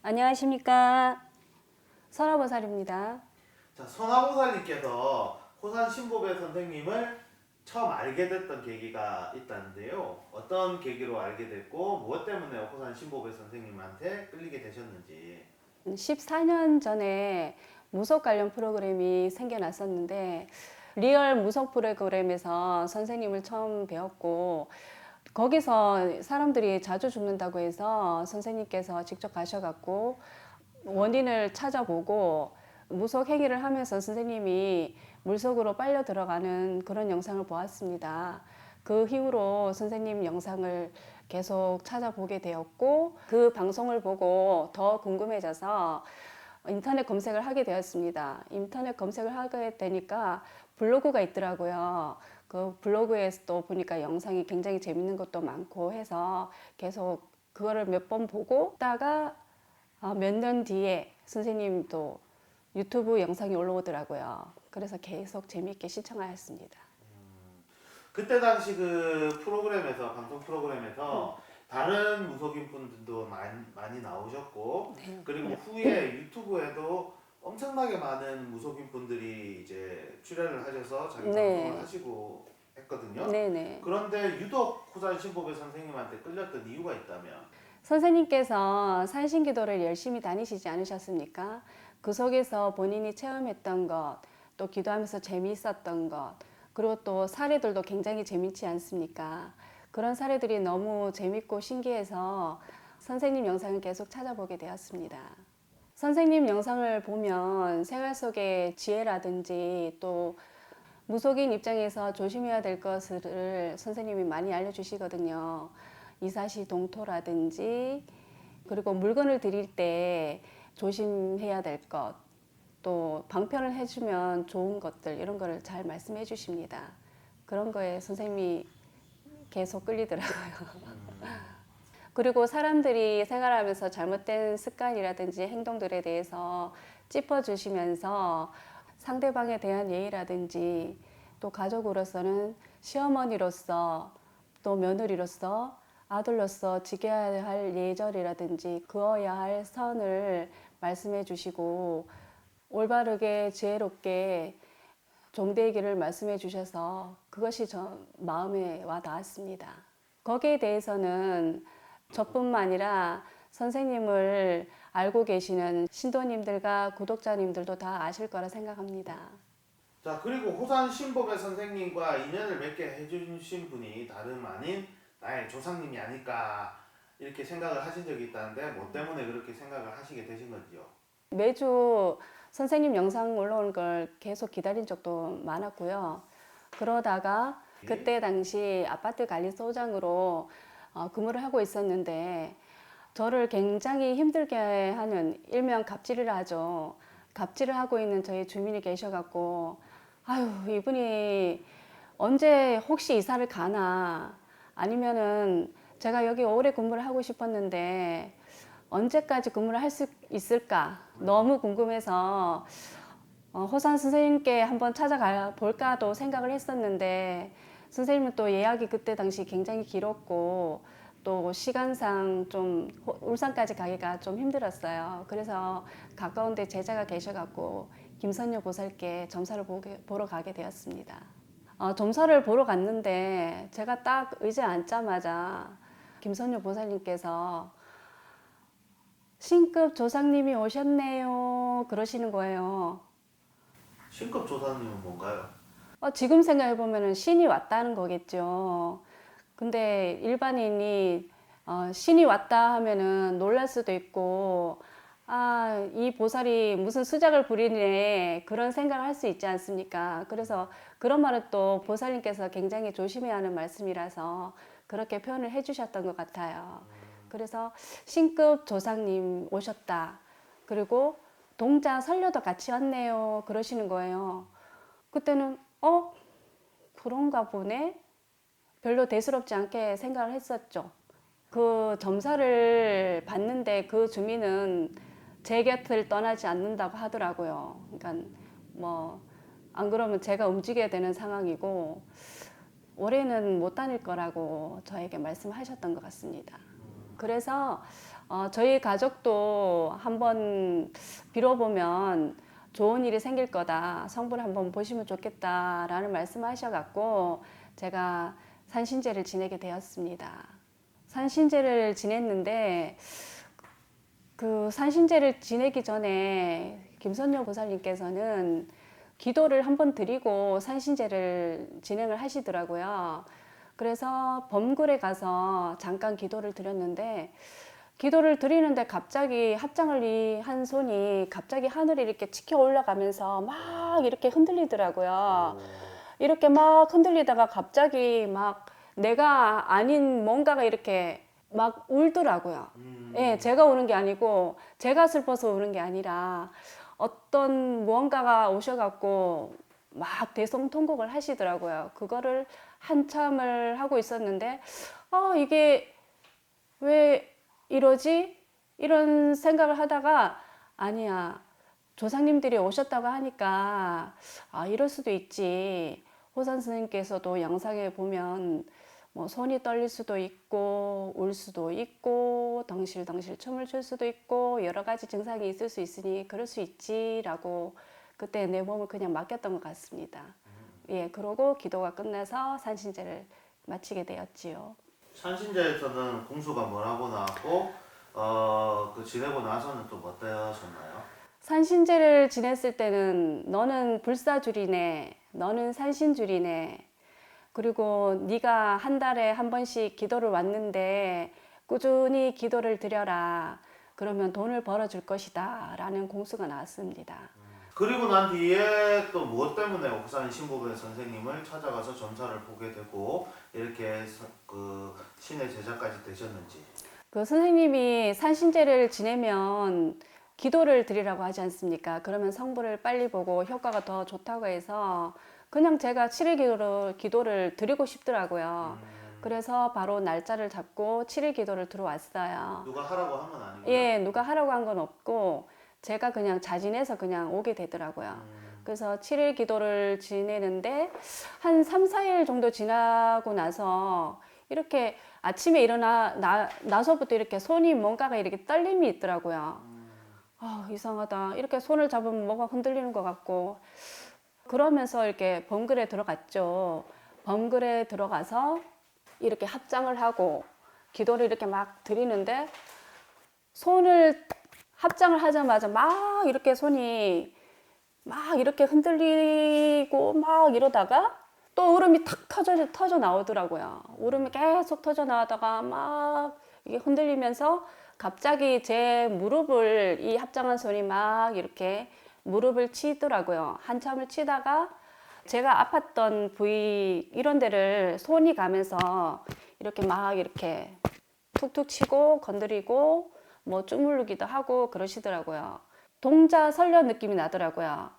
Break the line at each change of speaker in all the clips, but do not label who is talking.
안녕하십니까. 선화보살입니다.
자, 선화보살님께서 호산신보배 선생님을 처음 알게 됐던 계기가 있다는데요. 어떤 계기로 알게 됐고 무엇 때문에 호산신보배 선생님한테 끌리게 되셨는지.
14년 전에 무속 관련 프로그램이 생겨났었는데 리얼 무속 프로그램에서 선생님을 처음 배웠고 거기서 사람들이 자주 죽는다고 해서 선생님께서 직접 가셔갖고 원인을 찾아보고 무속 행위를 하면서 선생님이 물속으로 빨려 들어가는 그런 영상을 보았습니다. 그 이후로 선생님 영상을 계속 찾아보게 되었고 그 방송을 보고 더 궁금해져서 인터넷 검색을 하게 되었습니다. 인터넷 검색을 하게 되니까 블로그가 있더라고요. 그 블로그에서 또 보니까 영상이 굉장히 재밌는 것도 많고 해서 계속 그거를 몇 번 보고 있다가 몇 년 뒤에 선생님도 유튜브 영상이 올라오더라고요. 그래서 계속 재미있게 시청하였습니다.
그때 당시 그 프로그램에서 방송 프로그램에서 다른 무속인 분들도 많이 나오셨고
네.
그리고 후에 유튜브에도 엄청나게 많은 무속인 분들이 이제 출연을 하셔서 자기
네.
방송을 하시고 했거든요.
네네.
그런데 유독 호산신보배 선생님한테 끌렸던 이유가 있다면.
선생님께서 산신기도를 열심히 다니시지 않으셨습니까? 그 속에서 본인이 체험했던 것, 또 기도하면서 재미있었던 것, 그리고 또 사례들도 굉장히 재밌지 않습니까? 그런 사례들이 너무 재밌고 신기해서 선생님 영상을 계속 찾아보게 되었습니다. 선생님 영상을 보면 생활 속의 지혜라든지 또 무속인 입장에서 조심해야 될 것을 선생님이 많이 알려주시거든요. 이사시 동토라든지 그리고 물건을 드릴 때 조심해야 될 것, 또 방편을 해주면 좋은 것들 이런 거를 잘 말씀해 주십니다. 그런 거에 선생님이 계속 끌리더라고요. 그리고 사람들이 생활하면서 잘못된 습관이라든지 행동들에 대해서 짚어주시면서 상대방에 대한 예의라든지 또 가족으로서는 시어머니로서 또 며느리로서 아들로서 지켜야 할 예절이라든지 그어야 할 선을 말씀해 주시고 올바르게 지혜롭게 종되기를 말씀해 주셔서 그것이 저 마음에 와 닿았습니다. 거기에 대해서는 저뿐만 아니라 선생님을 알고 계시는 신도님들과 구독자님들도 다 아실 거라 생각합니다.
자, 그리고 호산신보배 선생님과 인연을 맺게 해주신 분이 다름 아닌 나의 조상님이 아닐까 이렇게 생각을 하신 적이 있다는데 뭐 때문에 그렇게 생각을 하시게 되신 건지요?
매주 선생님 영상 올라오는 걸 계속 기다린 적도 많았고요. 그러다가 그때 당시 아파트 관리소장으로 근무를 하고 있었는데 저를 굉장히 힘들게 하는 일명 갑질을 하죠. 갑질을 하고 있는 저희 주민이 계셔갖고 아유 이분이 언제 혹시 이사를 가나 아니면은 제가 여기 오래 근무를 하고 싶었는데 언제까지 근무를 할 수 있을까 너무 궁금해서 호산 선생님께 한번 찾아가 볼까도 생각을 했었는데 선생님은 또 예약이 그때 당시 굉장히 길었고 또 시간상 좀 울산까지 가기가 좀 힘들었어요. 그래서 가까운데 제자가 계셔갖고 김선녀 보살께 점사를 보러 가게 되었습니다. 점사를 보러 갔는데 제가 딱 의자에 앉자마자 김선녀 보살님께서 신급 조상님이 오셨네요 그러시는 거예요.
신급 조사님은 뭔가요?
지금 생각해보면 신이 왔다는 거겠죠. 근데 일반인이 신이 왔다 하면은 놀랄 수도 있고, 아, 이 보살이 무슨 수작을 부리네 그런 생각을 할 수 있지 않습니까? 그래서 그런 말은 또 보살님께서 굉장히 조심해야 하는 말씀이라서 그렇게 표현을 해주셨던 것 같아요. 그래서 신급 조상님 오셨다. 그리고 동자 선녀도 같이 왔네요. 그러시는 거예요. 그때는 그런가 보네. 별로 대수롭지 않게 생각을 했었죠. 그 점사를 받는데 그 주민은 제 곁을 떠나지 않는다고 하더라고요. 그러니까 뭐 안 그러면 제가 움직여야 되는 상황이고 올해는 못 다닐 거라고 저에게 말씀하셨던 것 같습니다. 그래서 저희 가족도 한번 빌어보면 좋은 일이 생길 거다. 성부를 한번 보시면 좋겠다라는 말씀하셔갖고 제가 산신제를 지내게 되었습니다. 산신제를 지냈는데 그 산신제를 지내기 전에 김선녀 보살님께서는 기도를 한번 드리고 산신제를 진행을 하시더라고요. 그래서 범굴에 가서 잠깐 기도를 드렸는데 기도를 드리는데 갑자기 합장을 한 손이 갑자기 하늘에 이렇게 치켜 올라가면서 막 이렇게 흔들리더라고요. 이렇게 막 흔들리다가 갑자기 막 내가 아닌 뭔가가 이렇게 막 울더라고요. 예, 제가 우는 게 아니고 제가 슬퍼서 우는 게 아니라 어떤 무언가가 오셔갖고 막 대성통곡을 하시더라고요. 그거를 한참을 하고 있었는데 이게 왜 이러지? 이런 생각을 하다가 아니야. 조상님들이 오셨다고 하니까 이럴 수도 있지. 호산 스님께서도 영상에 보면 뭐 손이 떨릴 수도 있고 울 수도 있고 덩실덩실 춤을 출 수도 있고 여러 가지 증상이 있을 수 있으니 그럴 수 있지라고 그때 내 몸을 그냥 맡겼던 것 같습니다. 예, 그러고 기도가 끝나서 산신제를 마치게 되었지요.
산신제에서는 공수가 뭐라고 나왔고 그 지내고 나서는 좀 어떠셨나요?
산신제를 지냈을 때는 너는 불사줄이네, 너는 산신줄이네, 그리고 네가 한 달에 한 번씩 기도를 왔는데 꾸준히 기도를 드려라. 그러면 돈을 벌어줄 것이다. 라는 공수가 나왔습니다.
그리고 난 뒤에 또 무엇 때문에 옥산 신보배 선생님을 찾아가서 점사를 보게 되고 이렇게 그 신의 제자까지 되셨는지.
그 선생님이 산신제를 지내면 기도를 드리라고 하지 않습니까? 그러면 성부를 빨리 보고 효과가 더 좋다고 해서 그냥 제가 7일 기도를 드리고 싶더라고요. 그래서 바로 날짜를 잡고 7일 기도를 들어왔어요.
누가 하라고 한 건 아니고요?
예, 누가 하라고 한 건 없고 제가 그냥 자진해서 그냥 오게 되더라고요. 그래서 7일 기도를 지내는데 한 3, 4일 정도 지나고 나서 이렇게 아침에 나서부터 이렇게 손이 뭔가가 이렇게 떨림이 있더라고요. 이상하다. 이렇게 손을 잡으면 뭐가 흔들리는 것 같고 그러면서 이렇게 범글에 들어갔죠. 범글에 들어가서 이렇게 합장을 하고 기도를 이렇게 막 드리는데 손을 합장을 하자마자 막 이렇게 손이 막 이렇게 흔들리고 막 이러다가 또 울음이 탁 터져 나오더라고요. 울음이 계속 터져 나오다가 막 이게 흔들리면서 갑자기 제 무릎을 이 합장한 손이 막 이렇게 무릎을 치더라고요. 한참을 치다가 제가 아팠던 부위 이런 데를 손이 가면서 이렇게 막 이렇게 툭툭 치고 건드리고 뭐 주물르기도 하고 그러시더라고요. 동자 설련 느낌이 나더라고요.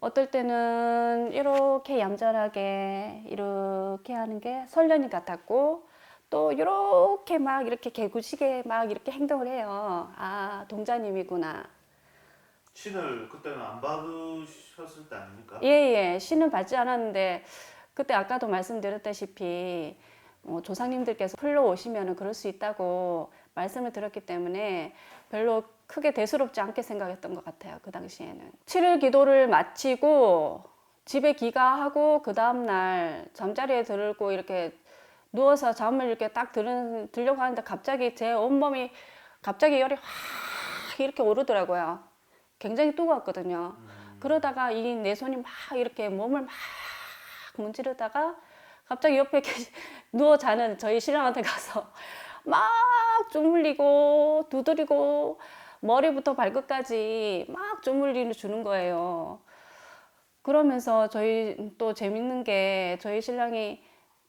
어떨 때는 이렇게 얌전하게 이렇게 하는 게 설련이 같았고 또 이렇게 막 이렇게 개구시게 막 이렇게 행동을 해요. 동자님이구나.
신을 그때는 안 받으셨을 때 아닙니까?
예, 신은 받지 않았는데 그때 아까도 말씀드렸다시피 조상님들께서 흘러오시면 그럴 수 있다고 말씀을 드렸기 때문에 별로 크게 대수롭지 않게 생각했던 것 같아요. 그 당시에는. 7일 기도를 마치고 집에 귀가하고 그 다음날 잠자리에 들고 이렇게 누워서 잠을 이렇게 딱 들려고 하는데 갑자기 제 온몸이 갑자기 열이 확 이렇게 오르더라고요. 굉장히 뜨거웠거든요. 그러다가 이 내 손이 막 이렇게 몸을 막 문지르다가 갑자기 옆에 누워 자는 저희 신랑한테 가서 막 주물리고 두드리고 머리부터 발끝까지 막 주물리는 주는 거예요. 그러면서 저희 또 재밌는 게 저희 신랑이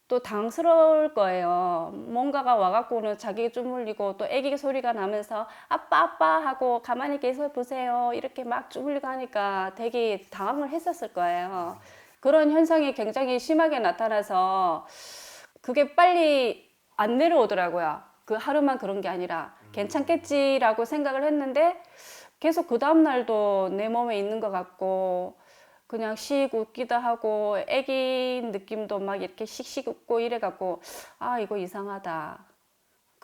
또 당스러울 거예요. 뭔가가 와갖고는 자기 주물리고 또 애기 소리가 나면서 아빠 아빠 하고 가만히 계속 보세요 이렇게 막 주물리고 하니까 되게 당황을 했었을 거예요. 그런 현상이 굉장히 심하게 나타나서 그게 빨리 안 내려오더라고요. 그 하루만 그런 게 아니라 괜찮겠지라고 생각을 했는데 계속 그 다음 날도 내 몸에 있는 것 같고 그냥 씩 웃기도 하고 애기 느낌도 막 이렇게 씩씩 웃고 이래갖고 이거 이상하다.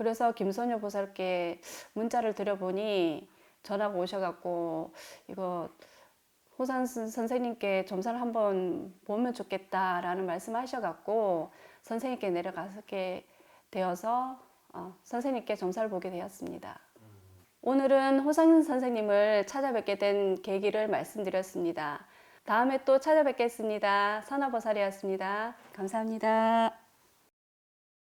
그래서 김소녀 보살께 문자를 드려보니 전화가 오셔갖고 이거 호산 선생님께 점사를 한번 보면 좋겠다라는 말씀하셔갖고 선생님께 내려가게 되어서 선생님께 점사를 보게 되었습니다. 오늘은 호산 선생님을 찾아뵙게 된 계기를 말씀드렸습니다. 다음에 또 찾아뵙겠습니다. 선화보살이었습니다. 감사합니다.